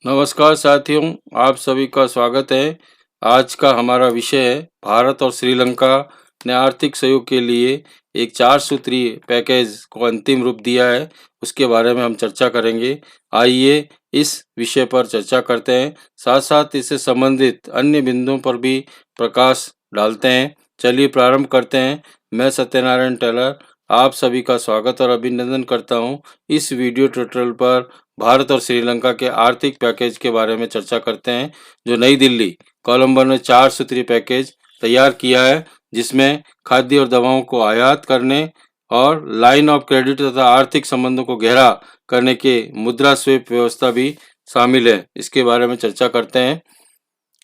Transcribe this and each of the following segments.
नमस्कार साथियों, आप सभी का स्वागत है। आज का हमारा विषय है भारत और श्रीलंका ने आर्थिक सहयोग के लिए एक 4 सूत्रीय पैकेज को अंतिम रूप दिया है, उसके बारे में हम चर्चा करेंगे। आइए इस विषय पर चर्चा करते हैं, साथ साथ इससे संबंधित अन्य बिंदुओं पर भी प्रकाश डालते हैं। चलिए प्रारंभ करते हैं। मैं सत्यनारायण टेलर आप सभी का स्वागत और अभिनंदन करता हूं। इस वीडियो ट्यूटोरियल पर भारत और श्रीलंका के आर्थिक पैकेज के बारे में चर्चा करते हैं, जो नई दिल्ली कोलंबो ने 4 सूत्रीय पैकेज तैयार किया है, जिसमें खाद्य और दवाओं को आयात करने और लाइन ऑफ क्रेडिट तथा आर्थिक संबंधों को गहरा करने के मुद्रा स्वेप व्यवस्था भी शामिल है। इसके बारे में चर्चा करते हैं।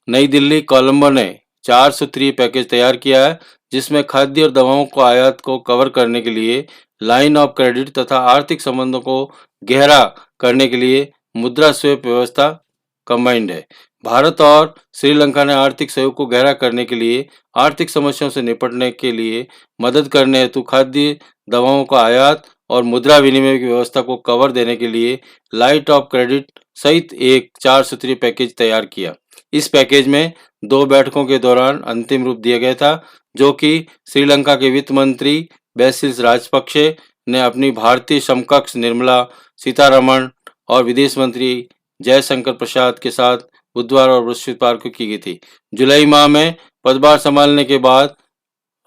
नई दिल्ली कोलंबो ने 4 सूत्रीय पैकेज तैयार किया है, जिसमें खाद्य और दवाओं को आयात को कवर करने के लिए लाइन ऑफ क्रेडिट तथा आर्थिक संबंधों को गहरा करने के लिए मुद्रा स्वेप व्यवस्था कंबाइंड है। भारत और श्रीलंका ने आर्थिक सहयोग को गहरा करने के लिए आर्थिक समस्याओं से निपटने के लिए मदद करने हेतु खाद्य दवाओं का आयात और मुद्रा विनिमय की व्यवस्था को कवर देने के लिए लाइन ऑफ क्रेडिट सहित एक 4 सूत्रीय पैकेज तैयार किया। इस पैकेज में 2 बैठकों के दौरान अंतिम रूप दिया गया था, जो कि श्रीलंका के वित्त मंत्री बेसिल राजपक्षे ने अपनी भारतीय समकक्ष निर्मला सीतारमण और विदेश मंत्री जयशंकर प्रसाद के साथ बुधवार और बृहस्पतिवार को की गई थी। जुलाई माह में पदभार संभालने के बाद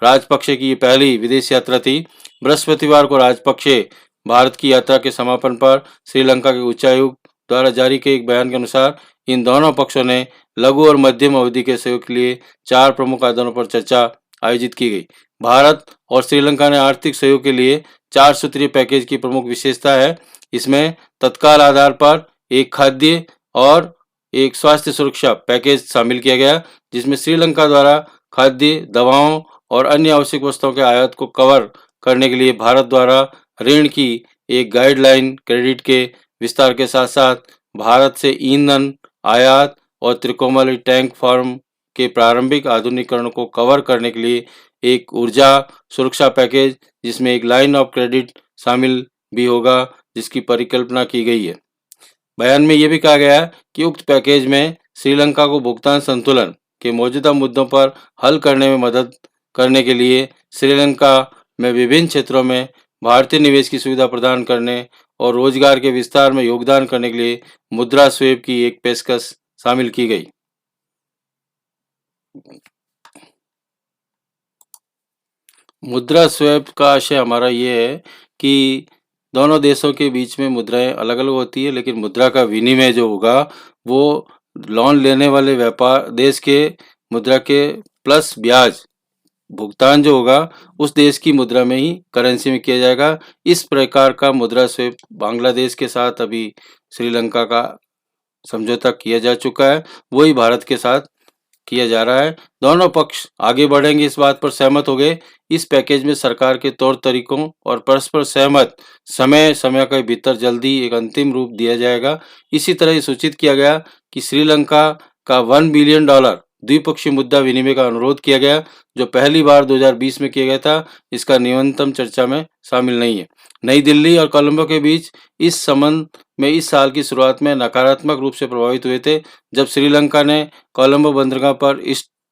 राजपक्षे की ये पहली विदेश यात्रा थी। बृहस्पतिवार को राजपक्षे भारत की यात्रा के समापन पर श्रीलंका के उच्चायुक्त द्वारा जारी किए एक बयान के अनुसार इन दोनों पक्षों ने लघु और मध्यम अवधि के सहयोग के लिए 4 प्रमुख आधारों पर चर्चा आयोजित की गई। भारत और श्रीलंका ने आर्थिक सहयोग के लिए 4 सूत्रीय पैकेज की प्रमुख विशेषता है। इसमें तत्काल आधार पर एक खाद्य और एक स्वास्थ्य सुरक्षा पैकेज शामिल किया गया, जिसमें श्रीलंका द्वारा खाद्य दवाओं और अन्य आवश्यक वस्तुओं के आयात को कवर करने के लिए भारत द्वारा ऋण की एक गाइडलाइन क्रेडिट के विस्तार के साथ साथ भारत से ईंधन आयात और त्रिकोमाली टैंक फार्म के प्रारंभिक आधुनिकीकरण को कवर करने के लिए एक ऊर्जा सुरक्षा पैकेज, जिसमें एक लाइन ऑफ क्रेडिट शामिल भी होगा, जिसकी परिकल्पना की गई है। बयान में यह भी कहा गया है कि उक्त पैकेज में श्रीलंका को भुगतान संतुलन के मौजूदा मुद्दों पर हल करने में मदद करने के लिए श्रीलंका में विभिन्न क्षेत्रों में भारतीय निवेश की सुविधा प्रदान करने और रोजगार के विस्तार में योगदान करने के लिए मुद्रा स्वेप की एक पेशकश शामिल की गई। मुद्रा स्वेप का आशय हमारा ये है कि दोनों देशों के बीच में मुद्राएं अलग अलग होती है, लेकिन मुद्रा का विनिमय जो होगा वो लोन लेने वाले व्यापार देश के मुद्रा के प्लस ब्याज भुगतान जो होगा उस देश की मुद्रा में ही करेंसी में किया जाएगा। इस प्रकार का मुद्रा स्वेप बांग्लादेश के साथ अभी श्रीलंका का समझौता किया जा चुका है, वही भारत के साथ किया जा रहा है। दोनों पक्ष आगे बढ़ेंगे इस बात पर सहमत हो गए। इस पैकेज में सरकार के तौर तरीकों और परस्पर सहमत समय के भीतर जल्दी एक अंतिम रूप दिया जाएगा। इसी तरह ये सूचित किया गया कि श्रीलंका का $1 बिलियन द्विपक्षीय मुद्रा विनिमय का अनुरोध किया गया, जो पहली बार 2020 में किया गया था। इसका न्यूनतम चर्चा में शामिल नहीं है। नई दिल्ली और कोलंबो के बीच इस संबंध में इस साल की शुरुआत में नकारात्मक रूप से प्रभावित हुए थे, जब श्रीलंका ने कोलंबो बंदरगाह पर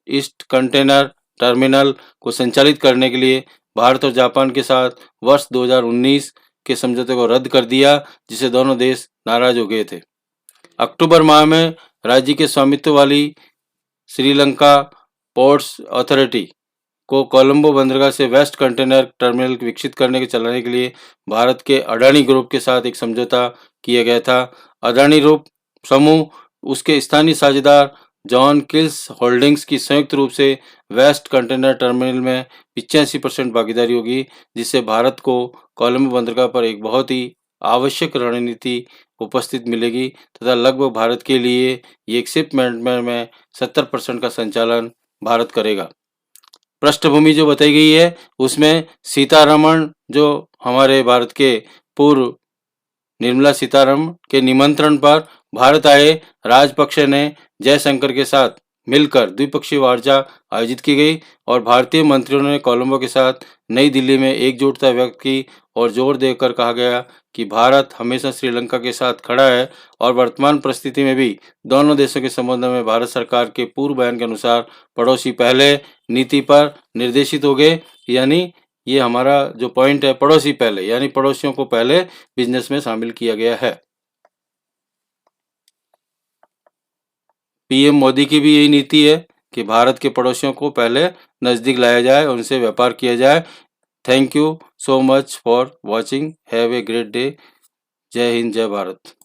ईस्ट कंटेनर टर्मिनल को संचालित करने के लिए भारत और जापान के साथ वर्ष 2019 के समझौते को रद्द कर दिया, जिसे दोनों देश नाराज हो गए थे। अक्टूबर माह में राज्य के स्वामित्व वाली श्रीलंका पोर्ट्स अथॉरिटी को कोलंबो बंदरगाह से वेस्ट कंटेनर टर्मिनल विकसित करने के चलाने के लिए भारत के अडानी ग्रुप के साथ एक समझौता किया गया था। अडानी ग्रुप समूह उसके स्थानीय साझेदार जॉन किल्स होल्डिंग्स की संयुक्त रूप से वेस्ट कंटेनर टर्मिनल में 85% भागीदारी होगी, जिससे भारत को कोलंबो बंदरगाह पर एक बहुत ही आवश्यक रणनीति उपस्थित मिलेगी तथा लगभग भारत के लिए ये शिपमेंट में 70% का संचालन भारत करेगा। पृष्ठभूमि जो बताई गई है उसमें सीतारमण जो हमारे भारत के पूर्व निर्मला सीतारमण के निमंत्रण पर भारत आए राजपक्षे ने जयशंकर के साथ मिलकर द्विपक्षीय वार्ता आयोजित की गई और भारतीय मंत्रियों ने कोलंबो के साथ नई दिल्ली में एकजुटता व्यक्त की और जोर देकर कहा गया कि भारत हमेशा श्रीलंका के साथ खड़ा है और वर्तमान परिस्थिति में भी दोनों देशों के संबंध में भारत सरकार के पूर्व बयान के अनुसार पड़ोसी पहले नीति पर निर्देशित हो गए। यानी ये हमारा जो पॉइंट है, पड़ोसी पहले, यानी पड़ोसियों को पहले बिजनेस में शामिल किया गया है। पीएम मोदी की भी यही नीति है कि भारत के पड़ोसियों को पहले नज़दीक लाया जाए, उनसे व्यापार किया जाए। Thank you so much for watching. Have a great day. जय हिंद, जय भारत।